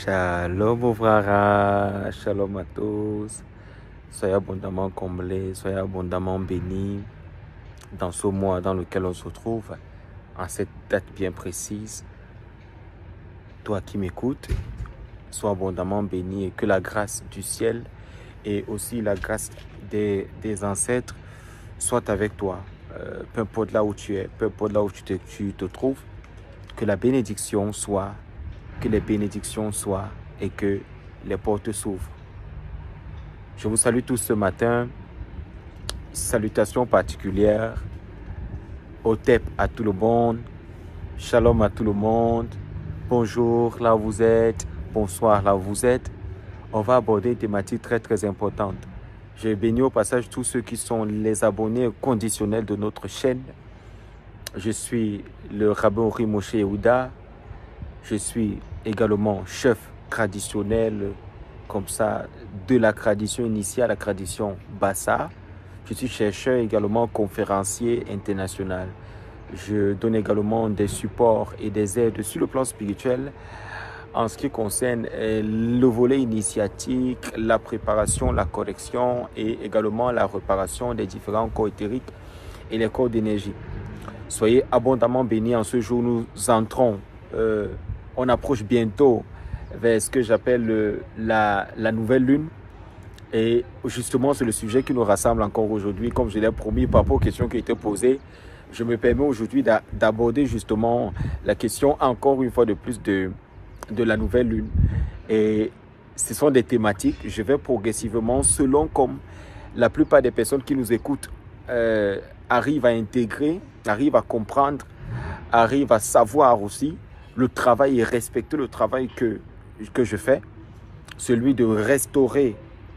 Shalom Ouvrara, shalom à tous. Soyez abondamment comblés, soyez abondamment bénis dans ce mois dans lequel on se trouve, en cette date bien précise. Toi qui m'écoutes, sois abondamment béni et que la grâce du ciel et aussi la grâce des ancêtres soit avec toi. Peu importe là où tu es, peu importe là où tu te trouves, que la bénédiction soit, que les bénédictions soient et que les portes s'ouvrent. Je vous salue tous ce matin. Salutations particulières. Otep à tout le monde. Shalom à tout le monde. Bonjour là où vous êtes. Bonsoir là où vous êtes. On va aborder une thématique très importante. Je bénis au passage tous ceux qui sont les abonnés conditionnels de notre chaîne. Je suis le rabbin Ori Moshe Yehuda. Je suis également chef traditionnel, comme ça, de la tradition initiale à la tradition Bassa. Je suis chercheur également conférencier international. Je donne également des supports et des aides sur le plan spirituel en ce qui concerne le volet initiatique, la préparation, la correction et également la réparation des différents corps éthériques et les corps d'énergie. Soyez abondamment bénis en ce jour. Nous entrons, on approche bientôt vers ce que j'appelle la nouvelle lune. Et justement, c'est le sujet qui nous rassemble encore aujourd'hui. Comme je l'ai promis par rapport aux questions qui ont été posées, je me permets aujourd'hui d'aborder justement la question encore une fois de plus de la nouvelle lune. Et ce sont des thématiques, je vais progressivement, selon comme la plupart des personnes qui nous écoutent arrivent à intégrer, arrivent à comprendre, arrivent à savoir aussi le travail et respecter le travail que je fais, celui de restaurer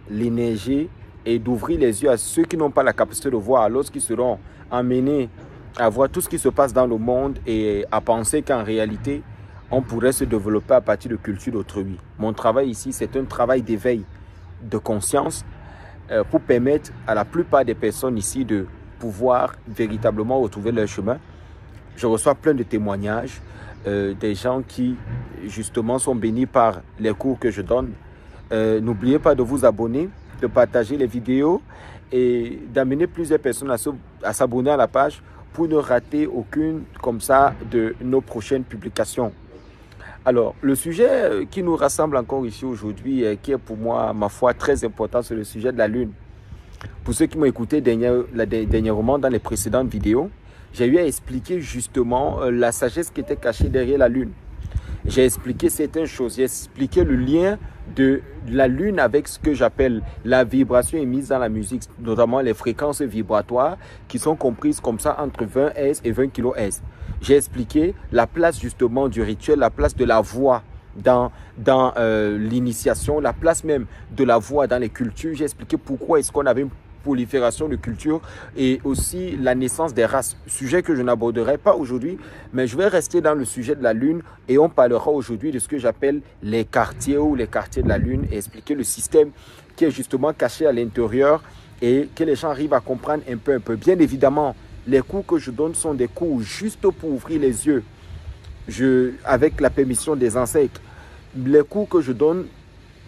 l'énergie et d'ouvrir les yeux à ceux qui n'ont pas la capacité de voir lorsqu'ils seront amenés à voir tout ce qui se passe dans le monde et à penser qu'en réalité, on pourrait se développer à partir de culture d'autrui. Mon travail ici, c'est un travail d'éveil de conscience pour permettre à la plupart des personnes ici de pouvoir véritablement retrouver leur chemin. Je reçois plein de témoignages des gens qui justement sont bénis par les cours que je donne. N'oubliez pas de vous abonner, de partager les vidéos et d'amener plusieurs personnes à s'abonner à la page pour ne rater aucune comme ça de nos prochaines publications. Alors, le sujet qui nous rassemble encore ici aujourd'hui, qui est pour moi, ma foi, très important, c'est le sujet de la lune. Pour ceux qui m'ont écouté dernièrement dans les précédentes vidéos, j'ai eu à expliquer justement la sagesse qui était cachée derrière la lune. J'ai expliqué certaines choses. J'ai expliqué le lien de la lune avec ce que j'appelle la vibration émise dans la musique, notamment les fréquences vibratoires qui sont comprises comme ça entre 20 Hz et 20 kHz. J'ai expliqué la place justement du rituel, la place de la voix dans l'initiation, la place même de la voix dans les cultures. J'ai expliqué pourquoi est-ce qu'on avait une prolifération de cultures et aussi la naissance des races. Sujet que je n'aborderai pas aujourd'hui, mais je vais rester dans le sujet de la lune et on parlera aujourd'hui de ce que j'appelle les quartiers ou les quartiers de la lune et expliquer le système qui est justement caché à l'intérieur et que les gens arrivent à comprendre un peu. Bien évidemment, les cours que je donne sont des cours juste pour ouvrir les yeux, avec la permission des ancêtres. Les cours que je donne,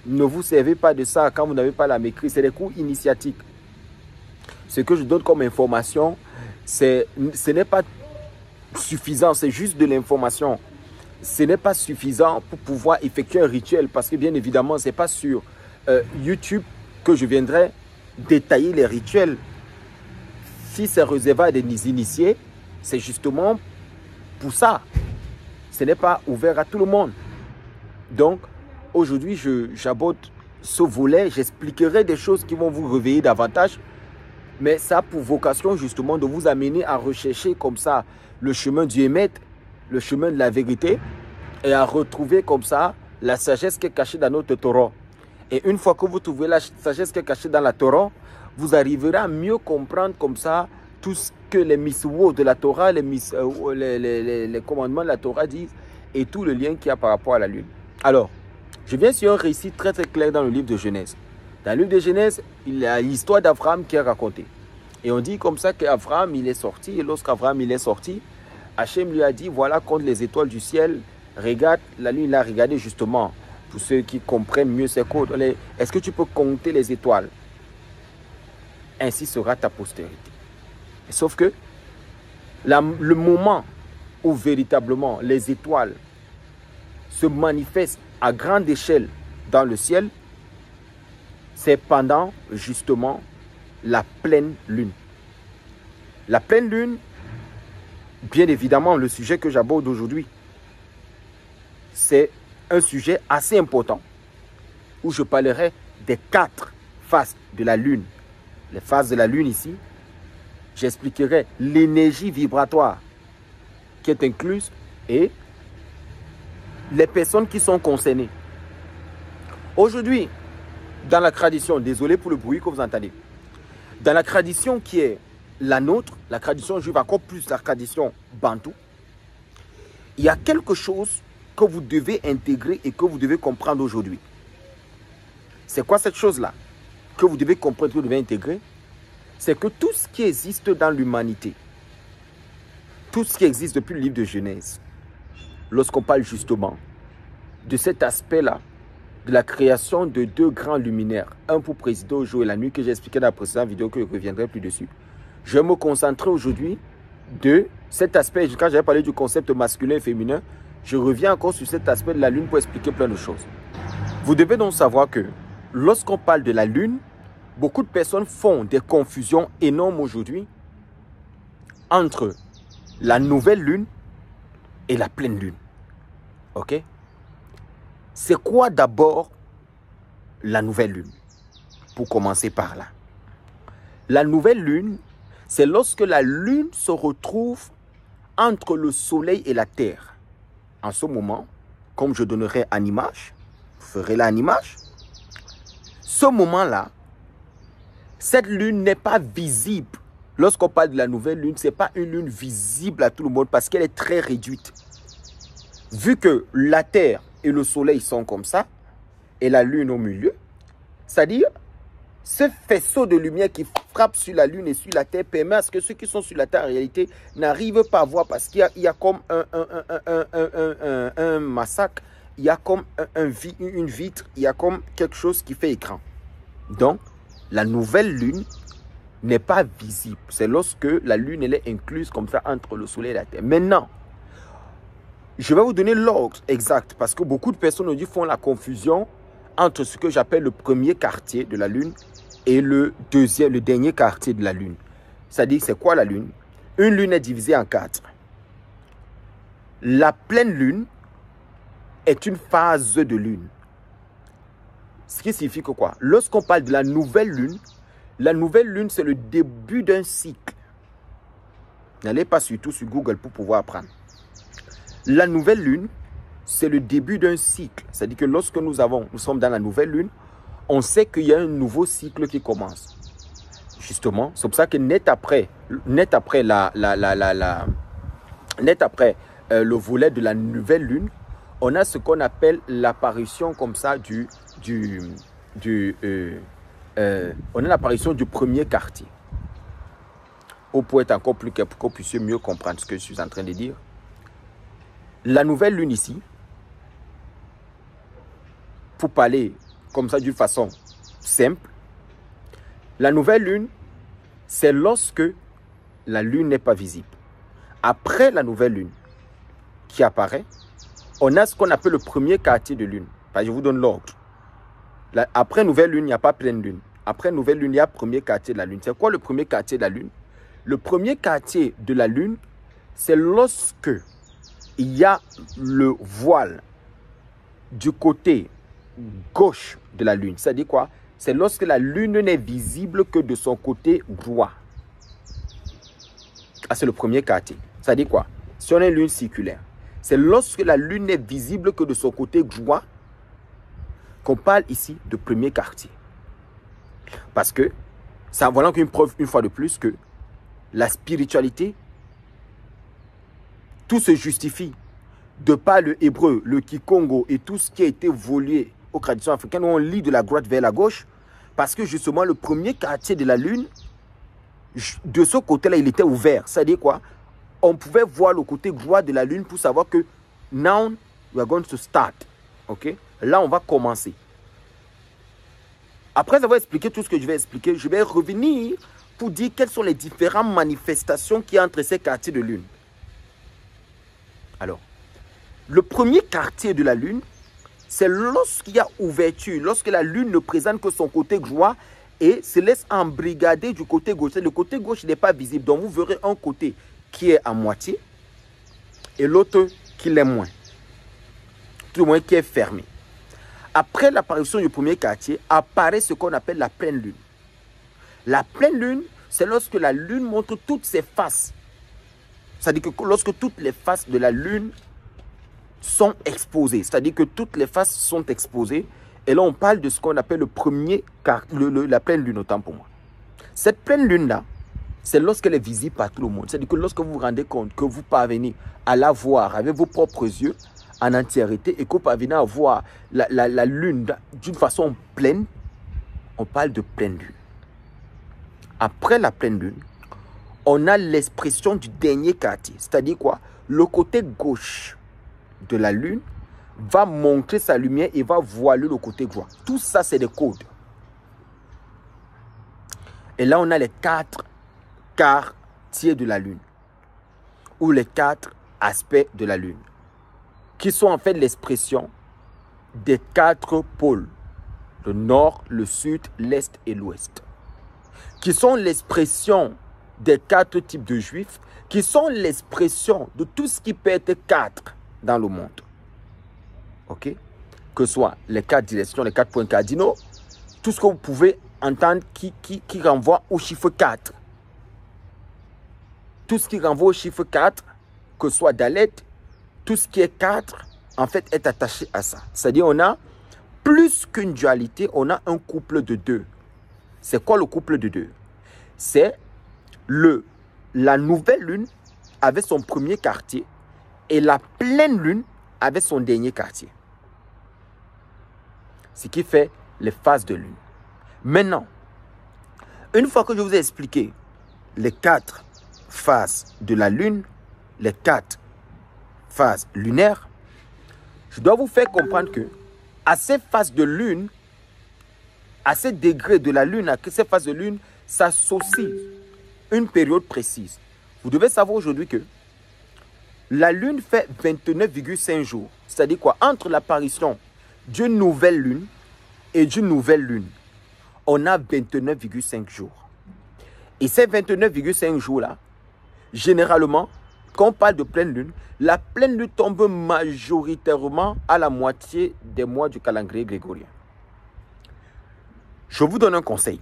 ne vous servez pas de ça quand vous n'avez pas la maîtrise, c'est des cours initiatiques. Ce que je donne comme information, ce n'est pas suffisant, c'est juste de l'information. Ce n'est pas suffisant pour pouvoir effectuer un rituel parce que bien évidemment, ce n'est pas sur YouTube que je viendrai détailler les rituels. Si c'est réservé à des initiés, c'est justement pour ça. Ce n'est pas ouvert à tout le monde. Donc, aujourd'hui, j'aborde ce volet, j'expliquerai des choses qui vont vous réveiller davantage. Mais ça a pour vocation justement de vous amener à rechercher comme ça le chemin du Hémet, le chemin de la vérité et à retrouver comme ça la sagesse qui est cachée dans notre Torah. Et une fois que vous trouvez la sagesse qui est cachée dans la Torah, vous arriverez à mieux comprendre comme ça tout ce que les mitzvot de la Torah, les commandements de la Torah disent et tout le lien qu'il y a par rapport à la lune. Alors, je viens sur un récit très clair dans le livre de Genèse. Dans le livre de Genèse, il y a l'histoire d'Abraham qui est racontée. Et on dit comme ça qu'Abraham, il est sorti. Et lorsqu'Abraham, il est sorti, Hachem lui a dit, voilà, contre les étoiles du ciel, regarde, la lune, il a regardé justement Pour ceux qui comprennent mieux ces codes, est-ce que tu peux compter les étoiles? Ainsi sera ta postérité. Sauf que le moment où véritablement les étoiles se manifestent à grande échelle dans le ciel, c'est pendant justement la pleine lune. La pleine lune, bien évidemment, le sujet que j'aborde aujourd'hui, c'est un sujet assez important où je parlerai des 4 phases de la lune. Les phases de la lune ici, j'expliquerai l'énergie vibratoire qui est incluse et les personnes qui sont concernées. Aujourd'hui, dans la tradition, désolé pour le bruit que vous entendez, dans la tradition qui est la nôtre, la tradition juive, encore plus la tradition bantou, il y a quelque chose que vous devez intégrer et que vous devez comprendre aujourd'hui. C'est quoi cette chose-là que vous devez comprendre, que vous devez intégrer? C'est que tout ce qui existe dans l'humanité, tout ce qui existe depuis le livre de Genèse, lorsqu'on parle justement de cet aspect-là, de la création de 2 grands luminaires, un pour présider au jour et la nuit, que j'ai expliqué dans la précédente vidéo, que je ne reviendrai plus dessus. Je vais me concentrer aujourd'hui de cet aspect. Quand j'avais parlé du concept masculin et féminin, je reviens encore sur cet aspect de la lune pour expliquer plein de choses. Vous devez donc savoir que lorsqu'on parle de la lune, beaucoup de personnes font des confusions énormes aujourd'hui entre la nouvelle lune et la pleine lune. Ok? C'est quoi d'abord la nouvelle lune? Pour commencer par là. La nouvelle lune, c'est lorsque la lune se retrouve entre le soleil et la terre. En ce moment, comme je donnerai en image, vous ferez là en image, ce moment-là, cette lune n'est pas visible. Lorsqu'on parle de la nouvelle lune, ce n'est pas une lune visible à tout le monde parce qu'elle est très réduite. Vu que la terre et le soleil sont comme ça, et la lune au milieu, c'est-à-dire, ce faisceau de lumière qui frappe sur la lune et sur la terre permet à ce que ceux qui sont sur la terre en réalité n'arrivent pas à voir parce qu'il y a comme un massacre, il y a comme une vitre, il y a comme quelque chose qui fait écran. Donc, la nouvelle lune n'est pas visible. C'est lorsque la lune elle est incluse comme ça entre le soleil et la terre. Maintenant, je vais vous donner l'ordre exact parce que beaucoup de personnes aujourd'hui font la confusion entre ce que j'appelle le premier quartier de la lune et le dernier quartier de la lune. C'est-à-dire, c'est quoi la lune? Une lune est divisée en 4. La pleine lune est une phase de lune. Ce qui signifie que quoi? Lorsqu'on parle de la nouvelle lune, c'est le début d'un cycle. N'allez pas surtout sur Google pour pouvoir apprendre. La nouvelle lune, c'est le début d'un cycle. C'est-à-dire que lorsque nous sommes dans la nouvelle lune, on sait qu'il y a un nouveau cycle qui commence. Justement, c'est pour ça que net après le volet de la nouvelle lune, on a ce qu'on appelle l'apparition comme ça on a l'apparition du premier quartier. Pour être encore plus clair, pour que vous puissiez mieux comprendre ce que je suis en train de dire. La nouvelle lune ici, pour parler comme ça d'une façon simple, la nouvelle lune, c'est lorsque la lune n'est pas visible. Après la nouvelle lune qui apparaît, on a ce qu'on appelle le premier quartier de lune. Enfin, je vous donne l'ordre. Après nouvelle lune, il n'y a pas pleine lune. Après nouvelle lune, il y a premier quartier de la lune. C'est quoi le premier quartier de la lune? Le premier quartier de la lune, c'est lorsque il y a le voile du côté gauche de la lune. C'est-à-dire quoi? C'est lorsque la lune n'est visible que de son côté droit. Ah, c'est le premier quartier. C'est-à-dire quoi? Si on a une lune circulaire, c'est lorsque la lune n'est visible que de son côté droit qu'on parle ici de premier quartier. Parce que ça voilà une preuve une fois de plus que la spiritualité, tout se justifie de par le hébreu, le kikongo et tout ce qui a été volé aux traditions africaines où on lit de la droite vers la gauche parce que justement le premier quartier de la lune, de ce côté-là, il était ouvert. C'est-à-dire quoi? On pouvait voir le côté droit de la lune pour savoir que now we are going to start. Ok? Là, on va commencer. Après avoir expliqué tout ce que je vais expliquer, je vais revenir pour dire quelles sont les différentes manifestations qu'il y a entre ces quartiers de lune. Alors, le premier quartier de la lune, c'est lorsqu'il y a ouverture, lorsque la lune ne présente que son côté droit et se laisse embrigader du côté gauche. Le côté gauche n'est pas visible, donc vous verrez un côté qui est à moitié et l'autre qui l'est moins. Tout le moins qui est fermé. Après l'apparition du premier quartier, apparaît ce qu'on appelle la pleine lune. La pleine lune, c'est lorsque la lune montre toutes ses faces. C'est-à-dire que lorsque toutes les faces de la lune sont exposées. C'est-à-dire que toutes les faces sont exposées. Et là, on parle de ce qu'on appelle le premier quartier, la pleine lune, autant pour moi. Cette pleine lune-là, c'est lorsqu'elle est visible par tout le monde. C'est-à-dire que lorsque vous vous rendez compte que vous parvenez à la voir avec vos propres yeux, en entièreté, et que vous parvenez à voir la lune d'une façon pleine, on parle de pleine lune. Après la pleine lune, on a l'expression du dernier quartier. C'est-à-dire quoi? Le côté gauche de la lune va montrer sa lumière et va voiler le côté droit. Tout ça, c'est des codes. Et là, on a les 4 quartiers de la lune, ou les 4 aspects de la lune, qui sont en fait l'expression des 4 pôles, le nord, le sud, l'est et l'ouest, qui sont l'expression des 4 types de juifs, qui sont l'expression de tout ce qui peut être 4 dans le monde. Ok? Que ce soit les 4 directions, les 4 points cardinaux, tout ce que vous pouvez entendre qui renvoie au chiffre 4. Tout ce qui renvoie au chiffre 4, que ce soit Dalet, tout ce qui est 4, en fait, est attaché à ça. C'est-à-dire, on a plus qu'une dualité, on a un couple de 2. C'est quoi le couple de 2? C'est la nouvelle lune avec son premier quartier et la pleine lune avec son dernier quartier. Ce qui fait les phases de lune. Maintenant, une fois que je vous ai expliqué les 4 phases de la lune, les 4 phases lunaires, je dois vous faire comprendre que à ces phases de lune, à ces degrés de la lune, à ces phases de lune, s'associe une période précise. Vous devez savoir aujourd'hui que la lune fait 29,5 jours. C'est-à-dire quoi? Entre l'apparition d'une nouvelle lune et d'une nouvelle lune, on a 29,5 jours. Et ces 29,5 jours-là, généralement, quand on parle de pleine lune, la pleine lune tombe majoritairement à la moitié des mois du calendrier grégorien. Je vous donne un conseil.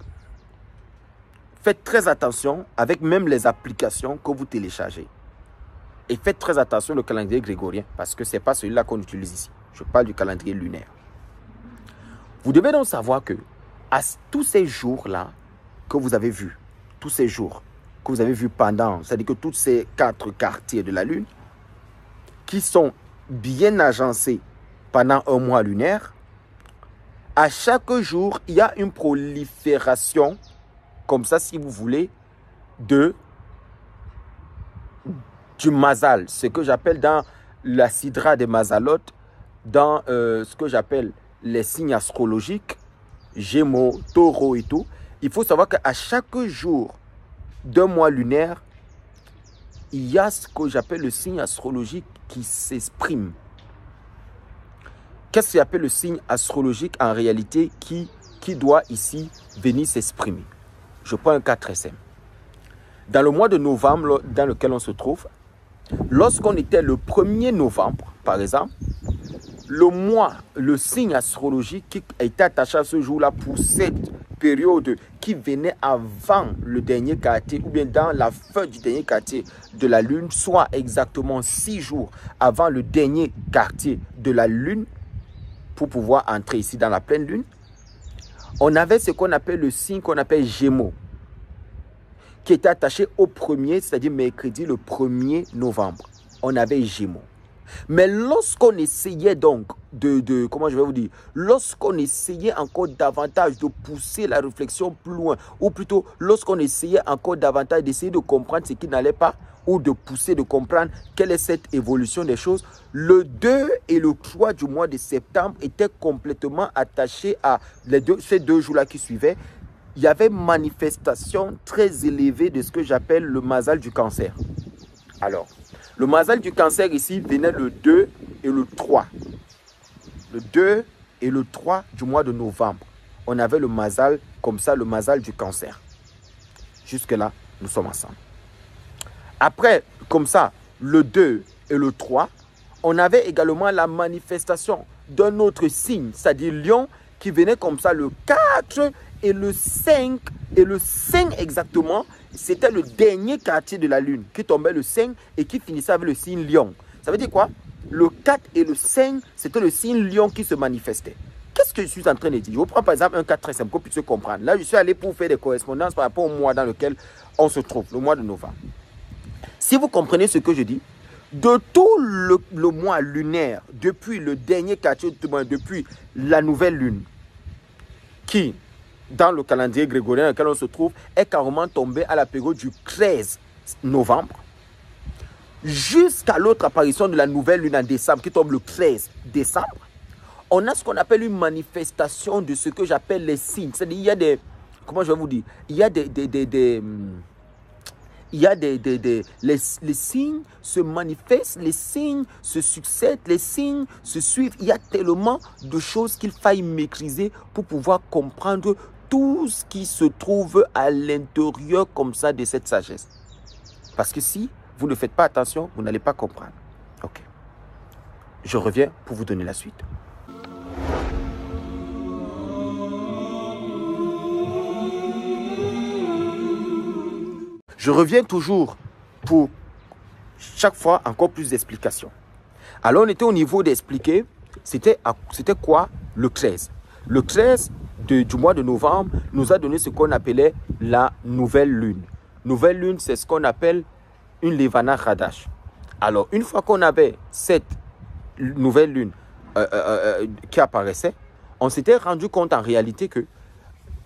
Faites très attention avec même les applications que vous téléchargez. Et faites très attention au calendrier grégorien parce que ce n'est pas celui-là qu'on utilise ici. Je parle du calendrier lunaire. Vous devez donc savoir que à tous ces jours-là que vous avez vus, tous ces jours que vous avez vus pendant, c'est-à-dire que tous ces 4 quartiers de la lune qui sont bien agencés pendant un mois lunaire, à chaque jour, il y a une prolifération, comme ça si vous voulez, du mazal, ce que j'appelle dans la sidra des mazalot, dans ce que j'appelle les signes astrologiques, Gémeaux, Taureau et tout. Il faut savoir qu'à chaque jour d'un mois lunaire, il y a ce que j'appelle le signe astrologique qui s'exprime. Qu'est-ce qu'il appelle le signe astrologique en réalité qui doit ici venir s'exprimer? Je prends un cas très simple. Dans le mois de novembre dans lequel on se trouve, lorsqu'on était le 1er novembre, par exemple, le signe astrologique qui était attaché à ce jour-là pour cette période qui venait avant le dernier quartier ou bien dans la fin du dernier quartier de la lune, soit exactement 6 jours avant le dernier quartier de la lune, pour pouvoir entrer ici dans la pleine lune, on avait ce qu'on appelle le signe qu'on appelle Gémeaux, qui était attaché au premier, c'est-à-dire mercredi le 1er novembre. On avait Gémeaux. Mais lorsqu'on essayait donc comment je vais vous dire, lorsqu'on essayait encore davantage de pousser la réflexion plus loin, ou plutôt lorsqu'on essayait encore davantage d'essayer de comprendre ce qui n'allait pas, ou de pousser, de comprendre quelle est cette évolution des choses, le 2 et le 3 du mois de septembre étaient complètement attachés à ces deux jours-là qui suivaient. Il y avait manifestation très élevée de ce que j'appelle le mazal du cancer. Alors, le mazal du cancer ici venait le 2 et le 3. Le 2 et le 3 du mois de novembre. On avait le mazal comme ça, le mazal du cancer. Jusque-là, nous sommes ensemble. Après, comme ça, le 2 et le 3, on avait également la manifestation d'un autre signe, c'est-à-dire Lion, qui venait comme ça le 4 et le 5. Et le 5 exactement, c'était le dernier quartier de la lune qui tombait le 5 et qui finissait avec le signe Lion. Ça veut dire quoi? Le 4 et le 5, c'était le signe Lion qui se manifestait. Qu'est-ce que je suis en train de dire? Je vous prends par exemple un cas très simple pour que vous puissiez comprendre. Là, je suis allé pour faire des correspondances par rapport au mois dans lequel on se trouve, le mois de novembre. Si vous comprenez ce que je dis, de tout le mois lunaire, depuis le dernier quartier, depuis la nouvelle lune, qui, dans le calendrier grégorien dans lequel on se trouve, est carrément tombé à la période du 13 novembre, jusqu'à l'autre apparition de la nouvelle lune en décembre, qui tombe le 13 décembre, on a ce qu'on appelle une manifestation de ce que j'appelle les signes. C'est-à-dire, il y a des, comment je vais vous dire, il y a les signes se manifestent, les signes se succèdent, les signes se suivent. Il y a tellement de choses qu'il faille maîtriser pour pouvoir comprendre tout ce qui se trouve à l'intérieur comme ça de cette sagesse. Parce que si vous ne faites pas attention, vous n'allez pas comprendre. Ok. Je reviens pour vous donner la suite. Je reviens toujours pour chaque fois encore plus d'explications. Alors on était au niveau d'expliquer, c'était quoi le 13? Le 13 du mois de novembre nous a donné ce qu'on appelait la nouvelle lune. Nouvelle lune, c'est ce qu'on appelle une Levana Hadash. Alors une fois qu'on avait cette nouvelle lune qui apparaissait, on s'était rendu compte en réalité que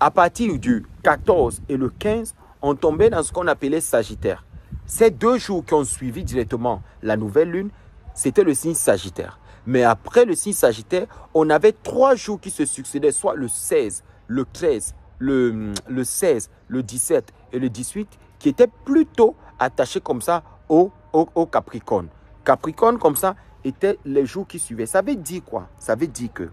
à partir du 14 et le 15, on tombait dans ce qu'on appelait Sagittaire. Ces 2 jours qui ont suivi directement la nouvelle lune, c'était le signe Sagittaire. Mais après le signe Sagittaire, on avait 3 jours qui se succédaient, soit le 16, le 13, le 16, le 17 et le 18, qui étaient plutôt attachés comme ça au Capricorne. Capricorne, comme ça, étaient les jours qui suivaient. Ça veut dire quoi? Ça veut dire que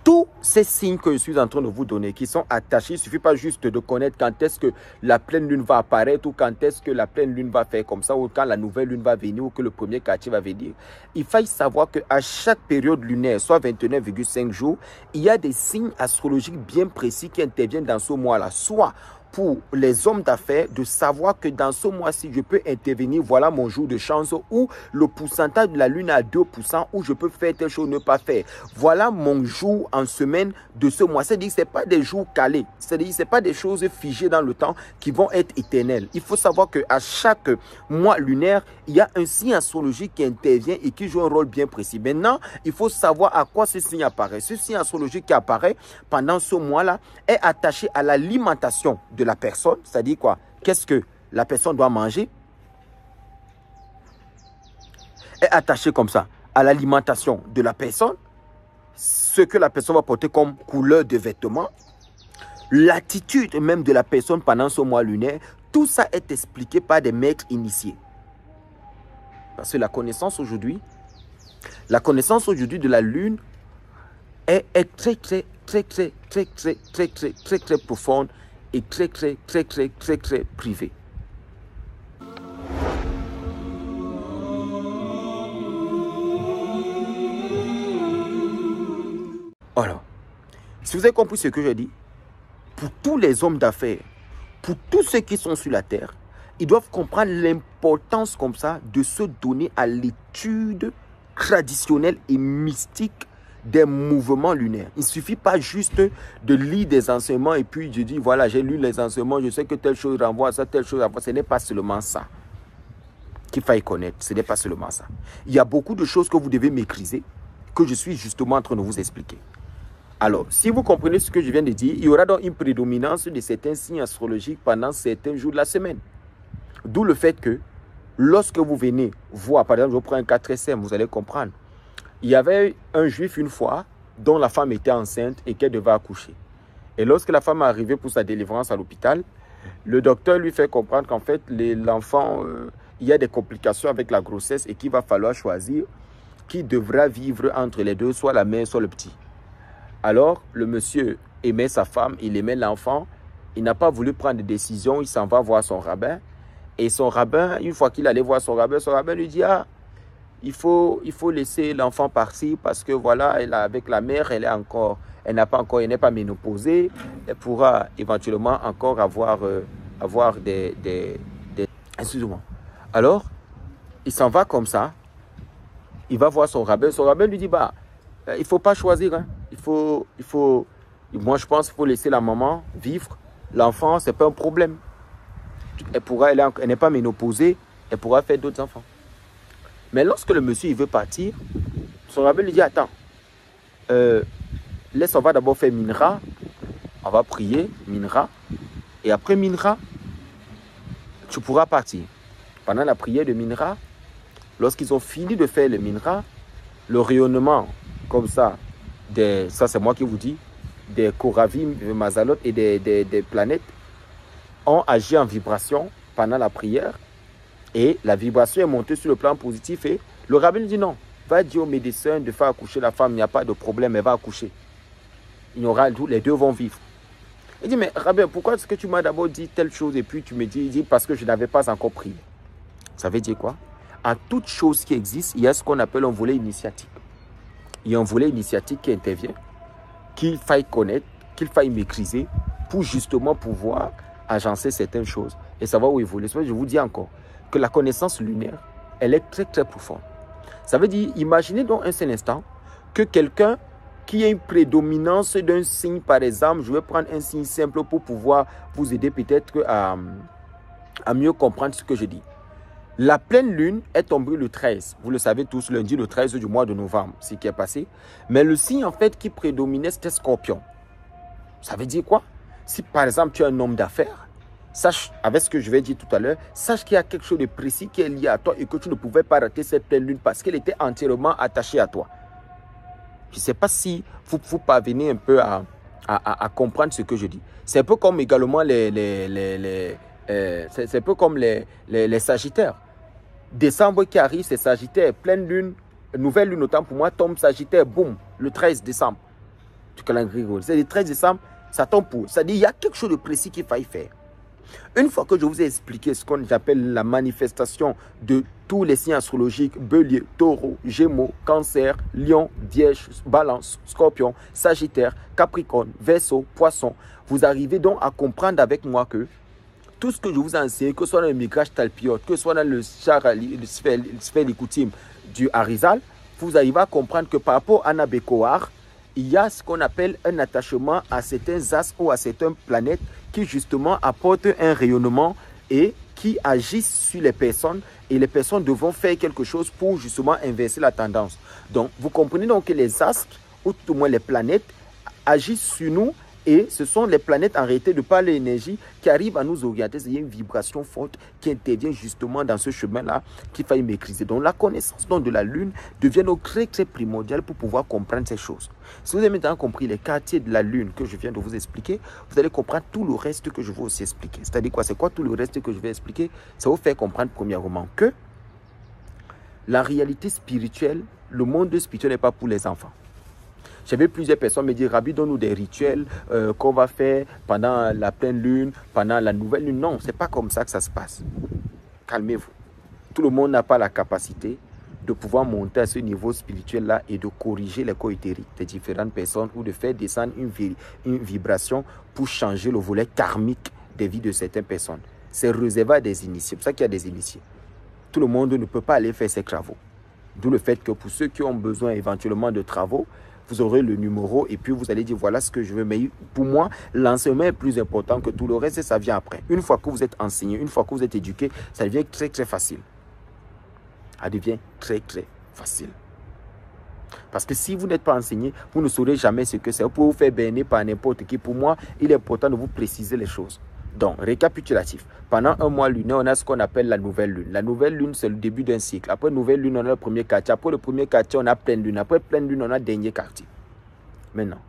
tous ces signes que je suis en train de vous donner, qui sont attachés, il ne suffit pas juste de connaître quand est-ce que la pleine lune va apparaître ou quand est-ce que la pleine lune va faire comme ça ou quand la nouvelle lune va venir ou que le premier quartier va venir. Il faut savoir qu'à chaque période lunaire, soit 29,5 jours, il y a des signes astrologiques bien précis qui interviennent dans ce mois-là. Soit pour les hommes d'affaires de savoir que dans ce mois-ci, je peux intervenir, voilà mon jour de chance, ou le pourcentage de la lune à 2%, où je peux faire telle chose, ne pas faire. Voilà mon jour en semaine de ce mois. C'est-à-dire que ce n'est pas des jours calés, c'est-à-dire que ce n'est pas des choses figées dans le temps qui vont être éternelles. Il faut savoir qu'à chaque mois lunaire, il y a un signe astrologique qui intervient et qui joue un rôle bien précis. Maintenant, il faut savoir à quoi ce signe apparaît. Ce signe astrologique qui apparaît pendant ce mois-là est attaché à l'alimentation de la personne, c'est-à-dire quoi? Qu'est-ce que la personne doit manger? Est attaché comme ça à l'alimentation de la personne, ce que la personne va porter comme couleur de vêtements, l'attitude même de la personne pendant ce mois lunaire. Tout ça est expliqué par des maîtres initiés. Parce que la connaissance aujourd'hui de la lune est très profonde et très privée. Alors, si vous avez compris ce que je dis, pour tous les hommes d'affaires, pour tous ceux qui sont sur la terre, ils doivent comprendre l'importance comme ça de se donner à l'étude traditionnelle et mystique des mouvements lunaires. Il ne suffit pas juste de lire des enseignements et puis je dis, voilà, j'ai lu les enseignements, je sais que telle chose renvoie à ça, telle chose renvoie à ça. Ce n'est pas seulement ça. qu'il faille connaître. Ce n'est pas seulement ça. Il y a beaucoup de choses que vous devez maîtriser, que je suis justement en train de vous expliquer. Alors, si vous comprenez ce que je viens de dire, il y aura donc une prédominance de certains signes astrologiques pendant certains jours de la semaine. D'où le fait que, lorsque vous venez voir, par exemple, je prends un cas très simple, vous allez comprendre. Il y avait un juif une fois, dont la femme était enceinte et qu'elle devait accoucher. Et lorsque la femme est arrivée pour sa délivrance à l'hôpital, le docteur lui fait comprendre qu'en fait, l'enfant, il y a des complications avec la grossesse et qu'il va falloir choisir qui devra vivre entre les deux, soit la mère, soit le petit. Alors, le monsieur aimait sa femme, il aimait l'enfant. Il n'a pas voulu prendre de décision, il s'en va voir son rabbin. Et son rabbin, une fois qu'il allait voir son rabbin lui dit, ah, il faut laisser l'enfant partir parce que voilà, avec la mère, elle n'est pas ménopausée. Elle pourra éventuellement encore avoir excusez-moi. Alors, il s'en va comme ça. Il va voir son rabbin. Son rabbin lui dit, bah, il ne faut pas choisir. Hein. Moi, je pense qu'il faut laisser la maman vivre. L'enfant, ce n'est pas un problème. Elle n'est pas ménopausée. Elle pourra faire d'autres enfants. Mais lorsque le monsieur il veut partir, son rabbin lui dit, attends, on va d'abord faire minra. On va prier, minra. Et après minra, tu pourras partir. Pendant la prière de minra, lorsqu'ils ont fini de faire le minra, le rayonnement comme ça, ça c'est moi qui vous dis, des Koravim, des Mazalot et des planètes ont agi en vibration pendant la prière et la vibration est montée sur le plan positif et le rabbin dit non, va dire au médecin de faire accoucher la femme, il n'y a pas de problème, elle va accoucher. Les deux vont vivre. Il dit mais rabbin, pourquoi est-ce que tu m'as d'abord dit telle chose et puis tu me dis, il dit parce que je n'avais pas encore prié. Ça veut dire quoi? À toute chose qui existe, il y a ce qu'on appelle un volet initiatique. Il y a un volet initiatique qui intervient, qu'il faille connaître, qu'il faille maîtriser pour justement pouvoir agencer certaines choses et savoir où évoluer. Je vous dis encore que la connaissance lunaire, elle est très très profonde. Ça veut dire, imaginez donc un seul instant que quelqu'un qui a une prédominance d'un signe, par exemple, je vais prendre un signe simple pour pouvoir vous aider peut-être à mieux comprendre ce que je dis. La pleine lune est tombée le 13. Vous le savez tous, lundi le 13 du mois de novembre, ce qui est passé. Mais le signe en fait qui prédominait, c'était Scorpion. Ça veut dire quoi? Si par exemple tu es un homme d'affaires, sache, avec ce que je vais dire tout à l'heure, sache qu'il y a quelque chose de précis qui est lié à toi et que tu ne pouvais pas rater cette pleine lune parce qu'elle était entièrement attachée à toi. Je ne sais pas si vous parvenez un peu à comprendre ce que je dis. C'est un peu comme également c'est un peu comme les Sagittaires. Décembre qui arrive, c'est Sagittaire. Pleine lune, nouvelle lune, autant pour moi, tombe Sagittaire, boum, le 13 décembre. Du calendrier. C'est le 13 décembre, ça tombe pour. C'est-à-dire, il y a quelque chose de précis qu'il faille faire. Une fois que je vous ai expliqué ce qu'on appelle la manifestation de tous les signes astrologiques, Bélier, Taureau, Gémeaux, Cancer, Lion, Vierge, Balance, Scorpion, Sagittaire, Capricorne, Verseau, Poisson, vous arrivez donc à comprendre avec moi que tout ce que je vous ai enseigné, que ce soit dans le migrage talpiote, que ce soit dans le sphère du Harizal, vous arrivez à comprendre que par rapport à Nabécoar, il y a ce qu'on appelle un attachement à certains astres ou à certaines planètes qui justement apportent un rayonnement et qui agissent sur les personnes et les personnes devront faire quelque chose pour justement inverser la tendance. Donc, vous comprenez donc que les astres, ou tout au moins les planètes, agissent sur nous et ce sont les planètes en réalité de par l'énergie qui arrivent à nous orienter. Il y a une vibration forte qui intervient justement dans ce chemin-là qu'il faille maîtriser. Donc la connaissance donc, de la Lune devient donc très très primordiale pour pouvoir comprendre ces choses. Si vous avez maintenant compris les quartiers de la Lune que je viens de vous expliquer, vous allez comprendre tout le reste que je vais aussi expliquer. C'est-à-dire quoi? C'est quoi tout le reste que je vais expliquer? Ça va vous faire comprendre premièrement que la réalité spirituelle, le monde spirituel n'est pas pour les enfants. J'avais plusieurs personnes me dire, Rabbi, donne-nous des rituels qu'on va faire pendant la pleine lune, pendant la nouvelle lune. Non, ce n'est pas comme ça que ça se passe. Calmez-vous. Tout le monde n'a pas la capacité de pouvoir monter à ce niveau spirituel-là et de corriger les corps éthériques des différentes personnes ou de faire descendre une vibration pour changer le volet karmique des vies de certaines personnes. C'est réservé à des initiés. C'est pour ça qu'il y a des initiés. Tout le monde ne peut pas aller faire ses travaux. D'où le fait que pour ceux qui ont besoin éventuellement de travaux, vous aurez le numéro et puis vous allez dire voilà ce que je veux. Mais pour moi, l'enseignement est plus important que tout le reste et ça vient après. Une fois que vous êtes enseigné, une fois que vous êtes éduqué, ça devient très très facile. ça devient très très facile. Parce que si vous n'êtes pas enseigné, vous ne saurez jamais ce que c'est. Vous pouvez vous faire berner par n'importe qui. Pour moi, il est important de vous préciser les choses. Donc, récapitulatif. Pendant un mois lunaire, on a ce qu'on appelle la nouvelle lune. La nouvelle lune, c'est le début d'un cycle. Après nouvelle lune, on a le premier quartier. Après le premier quartier, on a pleine lune. Après pleine lune, on a dernier quartier. Maintenant,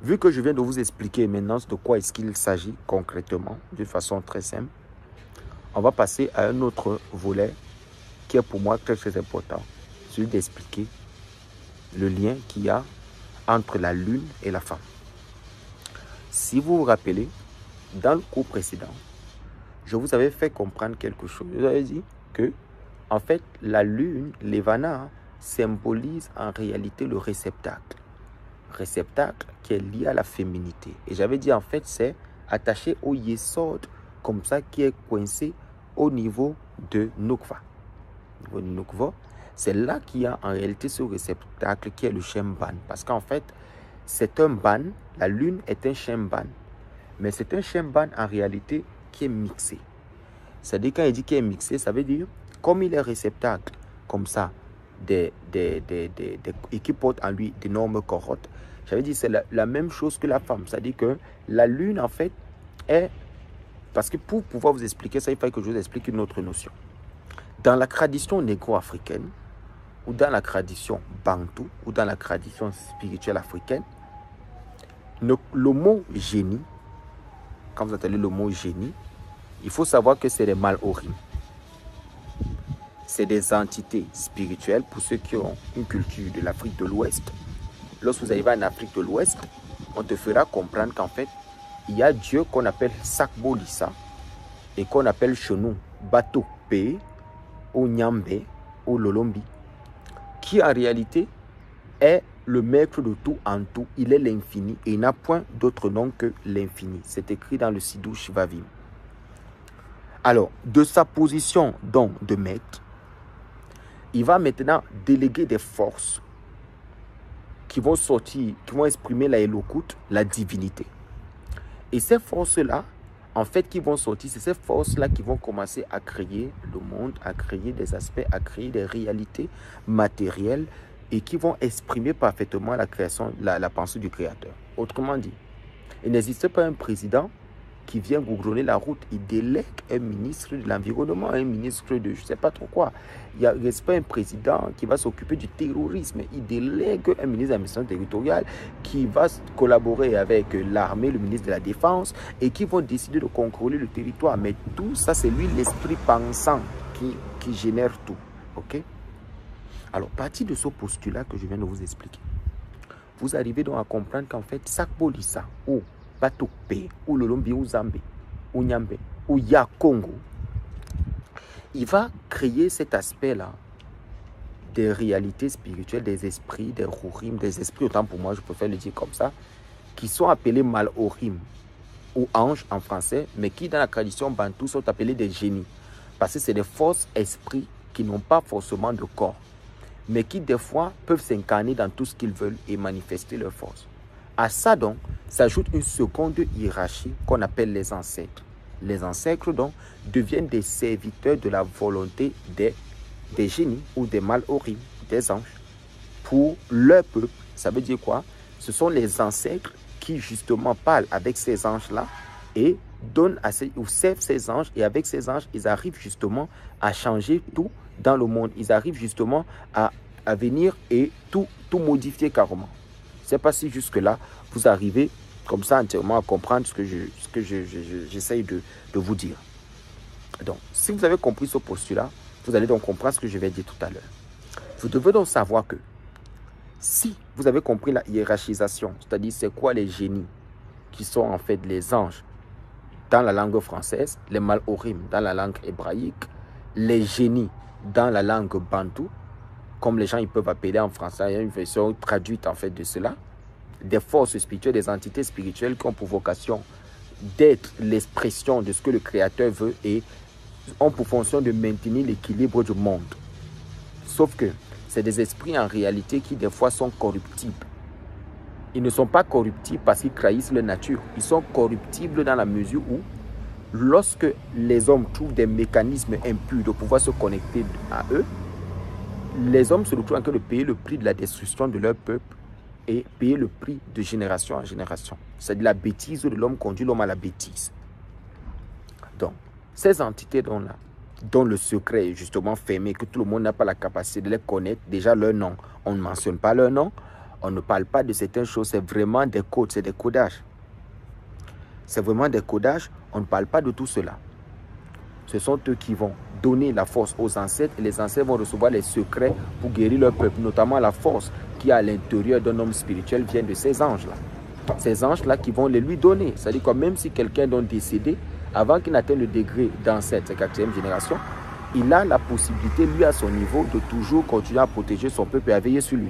vu que je viens de vous expliquer maintenant de quoi est-ce qu'il s'agit concrètement, d'une façon très simple, on va passer à un autre volet qui est pour moi très très important. Celui d'expliquer le lien qu'il y a entre la lune et la femme. Si vous vous rappelez, dans le cours précédent, je vous avais fait comprendre quelque chose. Je vous avais dit que, en fait, la lune, l'Evana, symbolise en réalité le réceptacle. Réceptacle qui est lié à la féminité. Et j'avais dit, en fait, c'est attaché au yesod, comme ça, qui est coincé au niveau de Nukva. Au niveau de Nukva, c'est là qu'il y a en réalité ce réceptacle qui est le Shemban. Parce qu'en fait, c'est un ban, la lune est un Shemban. Mais c'est un Shemban en réalité qui est mixé. C'est-à-dire quand il dit qu'il est mixé, ça veut dire, comme il est réceptacle, comme ça, et qui porte en lui d'énormes corottes, j'avais dit c'est la même chose que la femme. C'est-à-dire que la lune, en fait, est... Parce que pour pouvoir vous expliquer ça, il fallait que je vous explique une autre notion. Dans la tradition négro-africaine, ou dans la tradition bantou, ou dans la tradition spirituelle africaine, le mot génie, quand vous entendez le mot génie, il faut savoir que c'est des Malhorim. C'est des entités spirituelles pour ceux qui ont une culture de l'Afrique de l'Ouest. Lorsque vous arrivez en Afrique de l'Ouest, on te fera comprendre qu'en fait, il y a Dieu qu'on appelle Sakbo Lissa et qu'on appelle chez nous Bato Pe ou Nyambe ou Lolombi, qui en réalité est le maître de tout en tout. Il est l'infini et il n'a point d'autre nom que l'infini. C'est écrit dans le Sidou Shivavim. Alors, de sa position donc de maître, il va maintenant déléguer des forces qui vont sortir, qui vont exprimer la Elokut, la divinité. Et ces forces-là, en fait, qui vont sortir, c'est ces forces-là qui vont commencer à créer le monde, à créer des aspects, à créer des réalités matérielles et qui vont exprimer parfaitement la création, la pensée du Créateur. Autrement dit, il n'existe pas un président qui vient goudronner la route. Il délègue un ministre de l'environnement, un ministre de je ne sais pas trop quoi. Il n'y a pas un président qui va s'occuper du terrorisme. Il délègue un ministre de l'administration territoriale qui va collaborer avec l'armée, le ministre de la Défense et qui vont décider de contrôler le territoire. Mais tout ça, c'est lui l'esprit pensant qui génère tout. Ok? Alors, à partir de ce postulat que je viens de vous expliquer, vous arrivez donc à comprendre qu'en fait, Sakbo Lissa ou Batope, ou Lolombi, ou Zambé, ou Nyambe, ou Ya Congo, il va créer cet aspect-là des réalités spirituelles, des esprits, des rourim, des esprits, autant pour moi, je préfère le dire comme ça, qui sont appelés Malhorim, ou anges en français, mais qui dans la tradition bantou sont appelés des génies. Parce que c'est des forces esprits qui n'ont pas forcément de corps, mais qui des fois peuvent s'incarner dans tout ce qu'ils veulent et manifester leur force. À ça donc, s'ajoute une seconde hiérarchie qu'on appelle les ancêtres. Les ancêtres donc deviennent des serviteurs de la volonté des génies ou des Malhorim, des anges, pour leur peuple. Ça veut dire quoi? Ce sont les ancêtres qui justement parlent avec ces anges-là et donnent ou servent ces anges, et avec ces anges, ils arrivent justement à changer tout dans le monde. Ils arrivent justement à venir et tout modifier carrément. Je ne sais pas si jusque-là, vous arrivez comme ça entièrement à comprendre ce que j'essaye de vous dire. Donc, si vous avez compris ce postulat, vous allez donc comprendre ce que je vais dire tout à l'heure. Vous devez donc savoir que si vous avez compris la hiérarchisation, c'est-à-dire c'est quoi les génies qui sont en fait les anges dans la langue française, les Malhorim dans la langue hébraïque, les génies dans la langue bantou, comme les gens ils peuvent appeler en français, il y a une version traduite en fait de cela, des forces spirituelles, des entités spirituelles qui ont pour vocation d'être l'expression de ce que le Créateur veut et ont pour fonction de maintenir l'équilibre du monde. Sauf que c'est des esprits en réalité qui des fois sont corruptibles. Ils ne sont pas corruptibles parce qu'ils trahissent leur nature. Ils sont corruptibles dans la mesure où, lorsque les hommes trouvent des mécanismes impurs de pouvoir se connecter à eux, les hommes se retrouvent en train de payer le prix de la destruction de leur peuple et payer le prix de génération en génération. C'est-à-dire la bêtise de l'homme conduit l'homme à la bêtise. Donc, ces entités dont le secret est justement fermé, que tout le monde n'a pas la capacité de les connaître, déjà leur nom, on ne mentionne pas leur nom, on ne parle pas de certaines choses, c'est vraiment des codes, c'est des codages. C'est vraiment des codages, on ne parle pas de tout cela. Ce sont eux qui vont donner la force aux ancêtres et les ancêtres vont recevoir les secrets pour guérir leur peuple, notamment la force qui est à l'intérieur d'un homme spirituel vient de ces anges-là. Ces anges-là qui vont les lui donner. C'est-à-dire que même si quelqu'un est décédé, avant qu'il n'atteigne le degré d'ancêtre, cette quatrième génération, il a la possibilité, lui à son niveau, de toujours continuer à protéger son peuple et à veiller sur lui.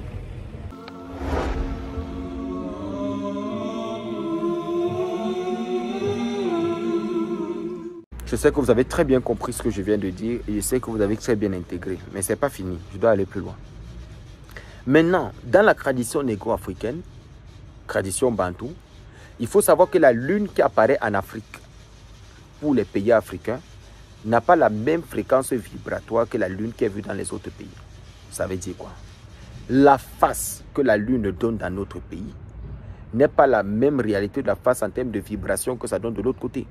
Je sais que vous avez très bien compris ce que je viens de dire et je sais que vous avez très bien intégré, mais ce n'est pas fini, je dois aller plus loin. Maintenant, dans la tradition négro-africaine, tradition bantou, il faut savoir que la lune qui apparaît en Afrique, pour les pays africains, n'a pas la même fréquence vibratoire que la lune qui est vue dans les autres pays. Ça veut dire quoi? La face que la lune donne dans notre pays n'est pas la même réalité de la face en termes de vibration que ça donne de l'autre côté.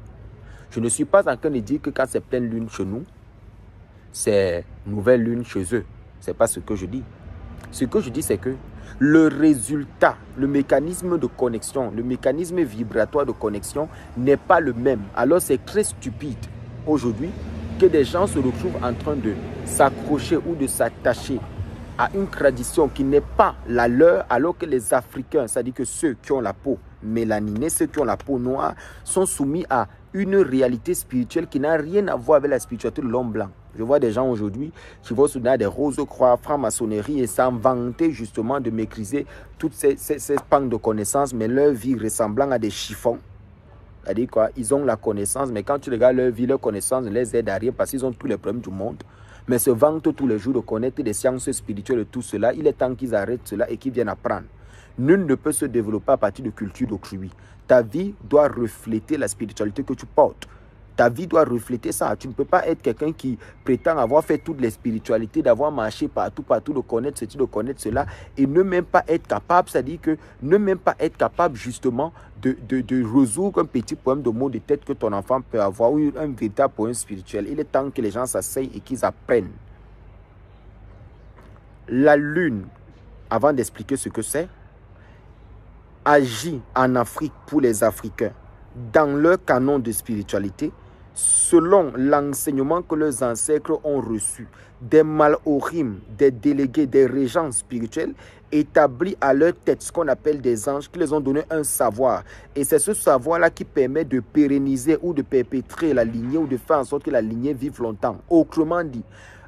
Je ne suis pas en train de dire que quand c'est pleine lune chez nous, c'est nouvelle lune chez eux. Ce n'est pas ce que je dis. Ce que je dis, c'est que le résultat, le mécanisme de connexion, le mécanisme vibratoire de connexion n'est pas le même. Alors c'est très stupide aujourd'hui que des gens se retrouvent en train de s'accrocher ou de s'attacher à une tradition qui n'est pas la leur, alors que les Africains, c'est-à-dire que ceux qui ont la peau mélaninée, ceux qui ont la peau noire, sont soumis à une réalité spirituelle qui n'a rien à voir avec la spiritualité de l'homme blanc. Je vois des gens aujourd'hui qui vont se donner des rose-croix, franc-maçonnerie et s'en vanter justement de maîtriser toutes ces pans de connaissances, mais leur vie ressemblant à des chiffons. C'est-à-dire quoi? Ils ont la connaissance, mais quand tu regardes leur vie, leur connaissance ne les aide à rien parce qu'ils ont tous les problèmes du monde. Mais se vantent tous les jours de connaître des sciences spirituelles et tout cela. Il est temps qu'ils arrêtent cela et qu'ils viennent apprendre. Nul ne peut se développer à partir de culture d'autrui. Ta vie doit refléter la spiritualité que tu portes. Ta vie doit refléter ça. Tu ne peux pas être quelqu'un qui prétend avoir fait toutes les spiritualités, d'avoir marché partout, de connaître ceci, de connaître cela, et ne même pas être capable, c'est-à-dire que ne même pas être capable justement de résoudre un petit problème de maux de tête que ton enfant peut avoir, ou un véritable problème spirituel. Il est temps que les gens s'asseyent et qu'ils apprennent. La lune, avant d'expliquer ce que c'est, agit en Afrique pour les Africains dans leur canon de spiritualité selon l'enseignement que leurs ancêtres ont reçu des malhorimes, des délégués, des régents spirituels établis à leur tête, ce qu'on appelle des anges, qui les ont donné un savoir. Et c'est ce savoir-là qui permet de pérenniser ou de perpétrer la lignée ou de faire en sorte que la lignée vive longtemps. Autrement dit,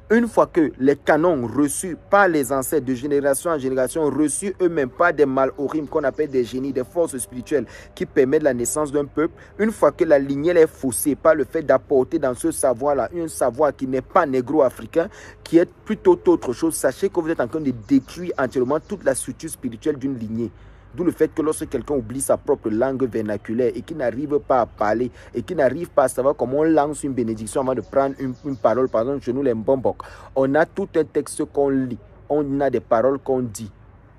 une fois que les canons reçus par les ancêtres de génération en génération, reçus eux-mêmes par des malhorimes qu'on appelle des génies, des forces spirituelles qui permettent la naissance d'un peuple, une fois que la lignée est faussée par le fait d'apporter dans ce savoir-là un savoir qui n'est pas négro-africain, qui est plutôt autre chose, sachez que vous êtes en train de détruire entièrement toute la structure spirituelle d'une lignée. D'où le fait que lorsque quelqu'un oublie sa propre langue vernaculaire et qui n'arrive pas à parler et qui n'arrive pas à savoir comment on lance une bénédiction avant de prendre une parole, par exemple chez nous les Mbombok, on a tout un texte qu'on lit, on a des paroles qu'on dit.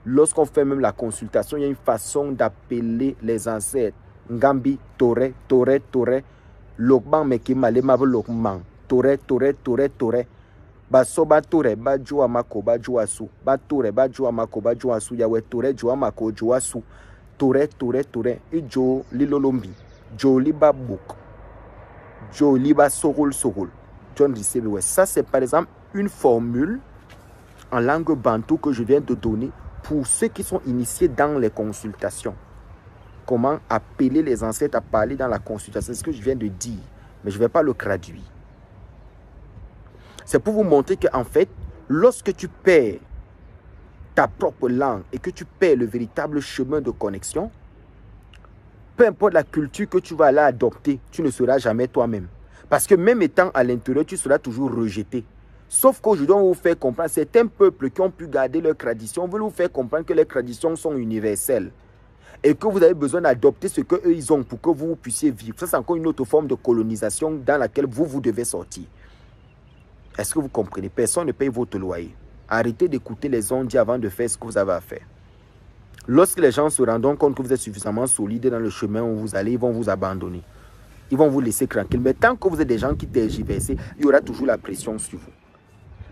Lorsqu'on fait même la consultation, il y a une façon d'appeler les ancêtres. Ngambi, Tore, Tore, Tore, Lokban Mekimale Mab Lokman, Tore, Tore, Tore, Tore. Basoba tore ba jua mako ba jua su ba tore ba jua mako ba jua su yawe tore jua mako jua su tore tore tore ijo lilolombi jo liba bouk jo liba sorol sorol John Risebewe. Ça c'est par exemple une formule en langue bantou que je viens de donner pour ceux qui sont initiés dans les consultations. Comment appeler les ancêtres à parler dans la consultation, c'est ce que je viens de dire, mais je ne vais pas le traduire. C'est pour vous montrer qu'en fait, lorsque tu perds ta propre langue et que tu perds le véritable chemin de connexion, peu importe la culture que tu vas aller adopter, tu ne seras jamais toi-même. Parce que même étant à l'intérieur, tu seras toujours rejeté. Sauf qu'aujourd'hui, on vous fait comprendre, certains peuples qui ont pu garder leurs traditions, on veut vous faire comprendre que les traditions sont universelles. Et que vous avez besoin d'adopter ce qu'eux ils ont pour que vous puissiez vivre. Ça, c'est encore une autre forme de colonisation dans laquelle vous devez sortir. Est-ce que vous comprenez? Personne ne paye votre loyer. Arrêtez d'écouter les on-dit avant de faire ce que vous avez à faire. Lorsque les gens se rendront compte que vous êtes suffisamment solide dans le chemin où vous allez, ils vont vous abandonner. Ils vont vous laisser tranquille. Mais tant que vous êtes des gens qui tergiversent, il y aura toujours la pression sur vous.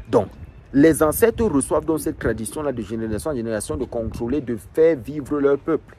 Donc, les ancêtres reçoivent donc cette tradition-là de génération en génération de contrôler, de faire vivre leur peuple,